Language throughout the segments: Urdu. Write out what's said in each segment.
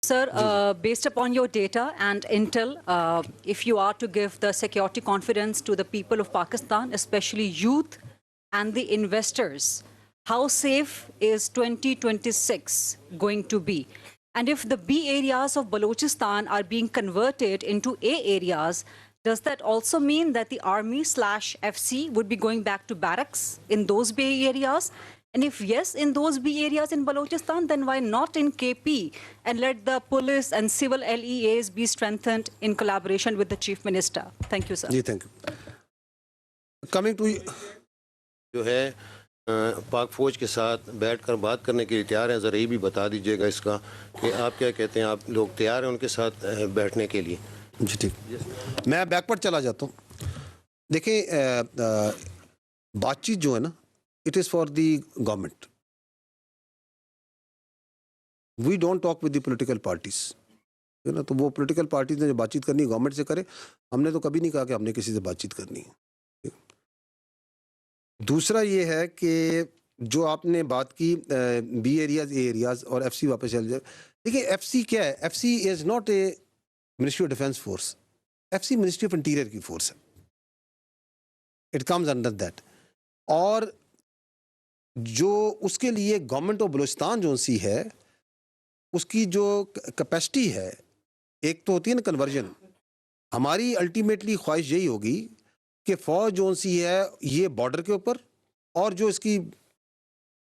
Sir, based upon your data and intel, if you are to give the security confidence to the people of Pakistan, especially youth and the investors, how safe is 2026 going to be? And if the B areas of Balochistan are being converted into A areas, does that also mean that the army/FC would be going back to barracks in those B areas? And if yes, in those B areas in Balochistan, then why not in KP and let the police and civil LEAs be strengthened in collaboration with the Chief Minister? Thank you, sir. Thank you. Coming to جو ہے پاک فوج کے ساتھ بیٹھ کر بات کرنے کے لیے تیار ہیں. ذرا یہ بھی بتا دیجیے گا اس کا کہ آپ کیا کہتے ہیں, آپ لوگ تیار ہیں ان کے ساتھ بیٹھنے کے لیے؟ جی ٹھیک, میں بیک پر چلا جاتا ہوں. دیکھیں, بات چیت جو ہے نا, it is for the government. We don't talk with the political parties, ہے نا. تو وہ پولیٹیکل پارٹیز نے جو بات چیت کرنی ہے گورنمنٹ سے کرے. ہم نے تو کبھی نہیں کہا کہ ہم نے کسی سے بات چیت کرنی ہے. دوسرا یہ ہے کہ جو آپ نے بات کی بی ایریاز, اے ایریاز اور ایف سی واپس چل جائے. دیکھیے ایف سی کیا ہے؟ F C is not a ministry of defence force. F C ministry of interior کی فورس ہے. It comes under that. اور جو اس کے لیے گورنمنٹ آف بلوچستان جو سی ہے, اس کی جو کیپیسٹی ہے, ایک تو ہوتی ہے نا کنورژن. ہماری الٹیمیٹلی خواہش یہی ہوگی کہ فوج جو سی ہے یہ بارڈر کے اوپر, اور جو اس کی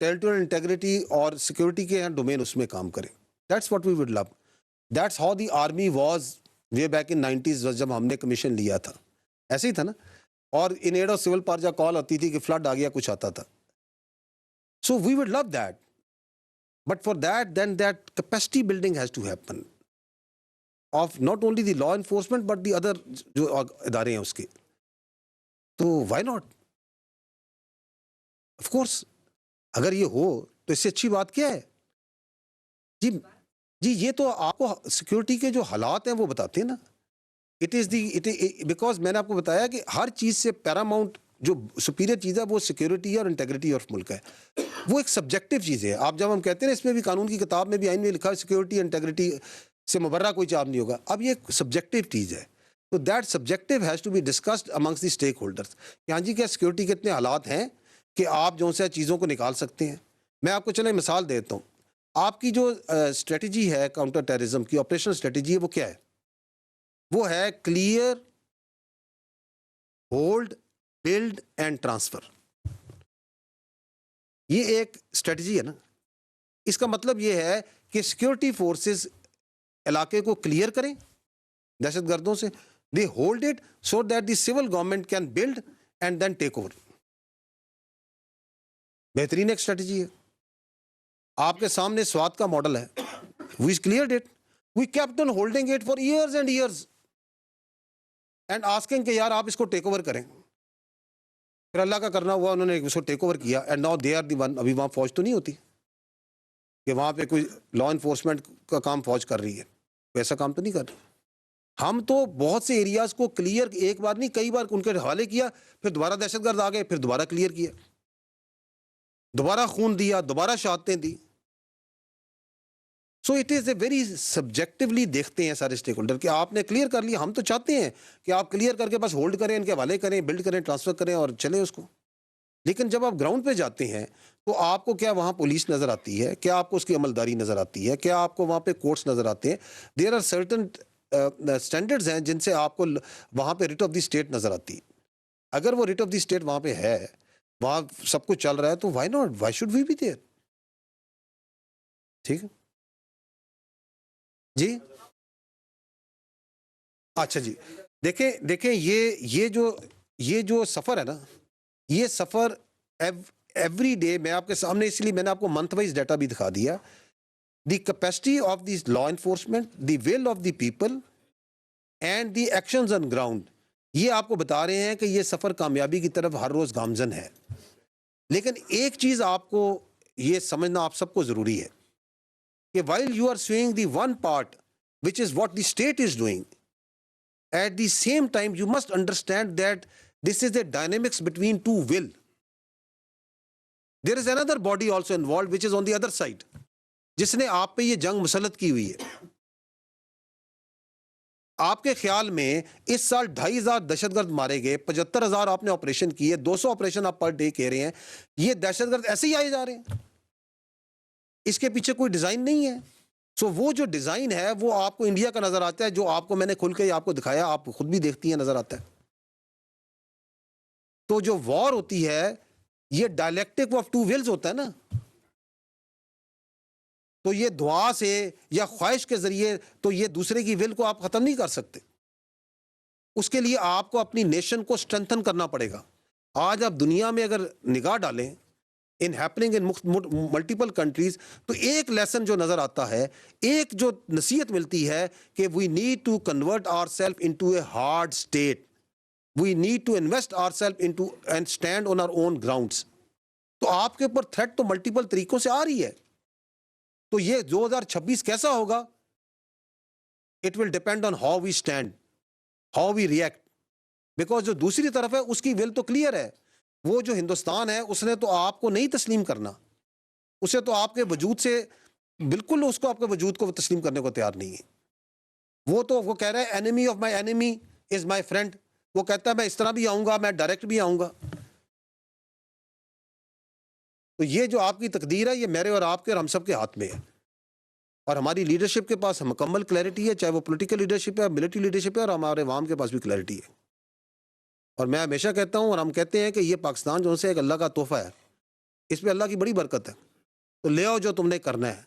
ٹیریٹوریل انٹیگریٹی اور سیکورٹی کے ہیں ڈومین, اس میں کام کرے. That's what we would love. That's how the army was way back in 90s, جب ہم نے کمیشن لیا تھا ایسے ہی تھا نا. اور ان ایڈ آف سول پارجا کال آتی تھی کہ فلڈ آ گیا, کچھ آتا تھا. So we would love that, but for that then that capacity building has to happen of not only the law enforcement but the other جو ادارے ہیں اس کے. تو وائی ناٹ, آف کورس. اگر یہ ہو تو اس سے اچھی بات کیا ہے؟ جی یہ تو آپ کو سیکورٹی کے جو حالات ہیں وہ بتاتے ہیں نا. اٹ از دی بیکاز میں نے آپ کو بتایا کہ ہر چیز سے پیراماؤنٹ جو سپیریئر چیز ہے وہ سیکورٹی اور انٹیگریٹی آف ملک ہے. وہ ایک سبجیکٹو چیز ہے. آپ جب ہم کہتے ہیں اس میں بھی قانون کی کتاب میں بھی آئین میں لکھا ہے سیکورٹی انٹیگریٹی سے مبرہ کوئی چاب نہیں ہوگا. اب یہ ایک سبجیکٹو چیز ہے. تو that subjective has to be discussed amongst the stakeholders. کہ ہاں جی کیا سیکورٹی کے اتنے حالات ہیں کہ آپ جو سے چیزوں کو نکال سکتے ہیں. میں آپ کو چلیں مثال دیتا ہوں. آپ کی جو اسٹریٹجی ہے کاؤنٹر ٹیررزم کی, آپریشنل اسٹریٹجی ہے, وہ کیا ہے؟ وہ ہے clear, hold, build and transfer. یہ ایک اسٹریٹجی ہے نا. اس کا مطلب یہ ہے کہ سیکورٹی فورسز علاقے کو کلیئر کریں دہشت گردوں سے. They hold it so that the civil government can build and then take over. بہترین ایک اسٹریٹجی ہے. آپ کے سامنے سوات کا ماڈل ہے. We cleared it, we kept on holding it for years and years and asking کہ یار آپ اس کو ٹیک اوور کریں. پھر اللہ کا کرنا ہوا, انہوں نے اس کو ٹیک اوور کیا and now they are the one. ابھی وہاں فوج تو نہیں ہوتی کہ وہاں پہ کوئی لا انفورسمنٹ کا کام فوج کر رہی ہے, ویسا کام تو نہیں کر رہی. ہم تو بہت سے ایریاز کو کلیئر ایک بار نہیں کئی بار ان کے حوالے کیا, پھر دوبارہ دہشت گرد آ گئے, پھر دوبارہ کلیئر کیا, دوبارہ خون دیا, دوبارہ شہادتیں دی. So it is a very subjectively دیکھتے ہیں سارے اسٹیک ہولڈر کہ آپ نے کلیئر کر لیا. ہم تو چاہتے ہیں کہ آپ کلیئر کر کے بس ہولڈ کریں, ان کے حوالے کریں, بلڈ کریں, ٹرانسفر کریں اور چلیں اس کو. لیکن جب آپ گراؤنڈ پہ جاتے ہیں تو آپ کو کیا وہاں پولیس نظر آتی ہے؟ کیا آپ کو اس کی عملداری نظر آتی ہے؟ کیا آپ کو وہاں پہ کورٹس نظر آتے ہیں؟ دیر آر سرٹن اسٹینڈرڈز ہیں جن سے آپ کو وہاں پہ ریٹ آف دی اسٹیٹ نظر آتی ہے. اگر وہ ریٹ آف دی اسٹیٹ وہاں پہ ہے, وہاں سب کچھ چل رہا ہے, تو why not, why should we be there. ٹھیک ہے جی. اچھا جی, دیکھیں یہ جو سفر ہے نا, یہ سفر ایوری ڈے میں آپ کے سامنے, اس لیے میں نے آپ کو منتھ وائز ڈیٹا بھی دکھا دیا. The capacity of the law enforcement, the will of the people and the actions on ground, یہ آپ کو بتا رہے ہیں کہ یہ سفر کامیابی کی طرف ہر روز گامزن ہے. لیکن ایک چیز آپ کو یہ سمجھنا آپ سب کو ضروری ہے کہ while you are seeing the one part which is what the state is doing, at the same time you must understand that this is a dynamics between two will. There is another body also involved which is on the other side, جس نے آپ پہ یہ جنگ مسلط کی ہوئی ہے. آپ کے خیال میں اس سال 2,500 دہشت گرد مارے گئے, 75,000 آپ نے آپریشن کیے, 200 آپریشن آپ پر ڈے کہہ رہے ہیں, یہ دہشت گرد ایسے ہی آئے جا رہے ہیں, اس کے پیچھے کوئی ڈیزائن نہیں ہے. سو وہ جو ڈیزائن ہے وہ آپ کو انڈیا کا نظر آتا ہے, جو آپ کو میں نے کھل کے آپ کو دکھایا, آپ خود بھی دیکھتی ہیں, نظر آتا ہے. تو جو وار ہوتی ہے یہ ڈائلیکٹک آف ٹو ولز ہوتا ہے نا, تو یہ دعا سے یا خواہش کے ذریعے تو یہ دوسرے کی ول کو آپ ختم نہیں کر سکتے. اس کے لیے آپ کو اپنی نیشن کو اسٹرینتھن کرنا پڑے گا. آج آپ دنیا میں اگر نگاہ ڈالیں ان ہیپننگ ان ملٹیپل کنٹریز, تو ایک لیسن جو نظر آتا ہے, ایک جو نصیحت ملتی ہے کہ we need to convert our self into a hard state, we need to invest our self into and stand on our own grounds. تو آپ کے اوپر تھریٹ تو ملٹیپل طریقوں سے آ رہی ہے. تو یہ 2026 کیسا ہوگا, it will depend on how we stand, how we react. Because جو دوسری طرف ہے اس کی ول تو کلیئر ہے, وہ جو ہندوستان ہے اس نے تو آپ کو نہیں تسلیم کرنا, اسے تو آپ کے وجود سے بالکل, اس کو آپ کے وجود کو تسلیم کرنے کو تیار نہیں ہے. وہ کہہ رہا ہے enemy of my enemy is my friend. وہ کہتا ہے میں اس طرح بھی آؤں گا, میں ڈائریکٹ بھی آؤں گا. تو یہ جو آپ کی تقدیر ہے یہ میرے اور آپ کے اور ہم سب کے ہاتھ میں ہے, اور ہماری لیڈرشپ کے پاس مکمل کلیئرٹی ہے, چاہے وہ پولیٹیکل لیڈرشپ ہے, ملٹری لیڈرشپ ہے, اور ہمارے عوام کے پاس بھی کلیئرٹی ہے. اور میں ہمیشہ کہتا ہوں اور ہم کہتے ہیں کہ یہ پاکستان جو سے ایک اللہ کا تحفہ ہے, اس پہ اللہ کی بڑی برکت ہے. تو لے آؤ جو تم نے کرنا ہے,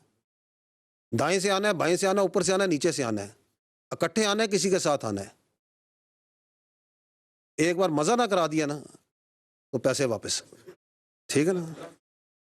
دائیں سے آنا ہے, بائیں سے آنا ہے, اوپر سے آنا ہے, نیچے سے آنا ہے, اکٹھے آنا ہے, کسی کے ساتھ آنا ہے. ایک بار مزہ نہ کرا دیا نا تو پیسے واپس. ٹھیک ہے نا.